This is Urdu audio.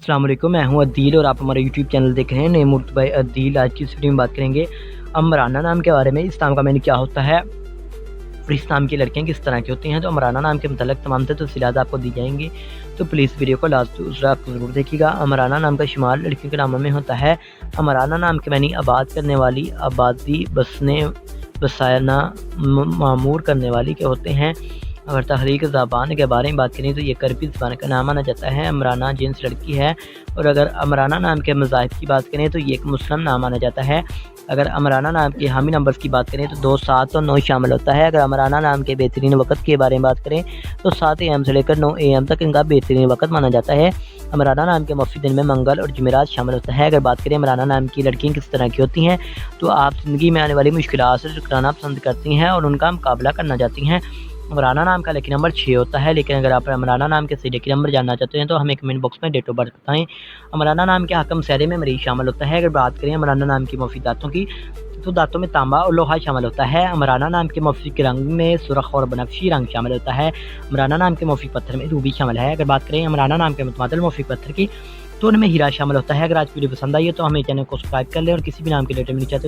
السلام علیکم، میں ہوں عدیل اور آپ ہمارے یوٹیوب چینل دیکھ رہے ہیں نیم اردو بائی عدیل۔ آج کی اس ویڈیو میں بات کریں گے عمرانہ نام کے بارے میں۔ اسلام کا معنی کیا ہوتا ہے اور اسلام کی لڑکیاں کس طرح کی ہوتی ہیں۔ تو عمرانہ نام کے متعلق تمام تفصیلات آپ کو دی جائیں گی، تو پلیز ویڈیو کو لاسٹ آپ کو ضرور دیکھیے گا۔ عمرانہ نام کا شمار لڑکیوں کے ناموں میں ہوتا ہے۔ عمرانہ نام کے معنی آباد کرنے والی، آبادی، بسنے، بسانا، معمور کرنے والی کے ہوتے ہیں۔ اگر تحریک زبان کے بارے میں بات کریں تو یہ کربی زبان کا نام مانا جاتا ہے۔ عمرانہ جنس لڑکی ہے، اور اگر عمرانہ نام کے مذاہب کی بات کریں تو یہ ایک مسلم نام مانا جاتا ہے۔ اگر عمرانہ نام کے حامی نمبرز کی بات کریں تو 2، 7 اور 9 شامل ہوتا ہے۔ اگر عمرانہ نام کے بہترین وقت کے بارے میں بات کریں تو 7 AM سے لے کر 9 AM تک ان کا بہترین وقت مانا جاتا ہے۔ عمرانہ نام کے مفید دن میں منگل اور جمعرات شامل ہوتا ہے۔ اگر بات کریں عمرانہ نام کی لڑکیاں کس طرح کی ہوتی ہیں، تو آپ زندگی میں آنے والی مشکلات سے ٹکرانا پسند کرتی ہیں اور ان کا مقابلہ کرنا چاہتی ہیں۔ عمرانہ نام کا لکی نمبر 6 ہوتا ہے، لیکن اگر آپ عمرانہ نام کے صحیح لکی نمبر جاننا چاہتے ہیں تو ہمیں کمنٹ باکس میں ڈیٹ آف برتھ بتائیں۔ عمرانہ نام کے حکم سہرے میں مریض شامل ہوتا ہے۔ اگر بات کریں عمرانہ نام کی مفید دانتوں کی تو دانتوں میں تانبا اور لوہا شامل ہوتا ہے۔ عمرانہ نام کے مفید رنگ میں سرخ اور بنفشی رنگ شامل ہوتا ہے۔ عمرانہ نام کے مفید پتھر میں روبی شامل ہے۔ اگر بات کریں عمرانہ نام کے متبادل مفید پتھر کی تو ان میں ہیرا شامل ہوتا ہے۔ اگر آج کی ویڈیو پسند آئی ہے تو ہمیں چینل کو سبسکرائب کر لیں، اور کسی بھی نام کے ریلیٹڈ ملنا چاہتے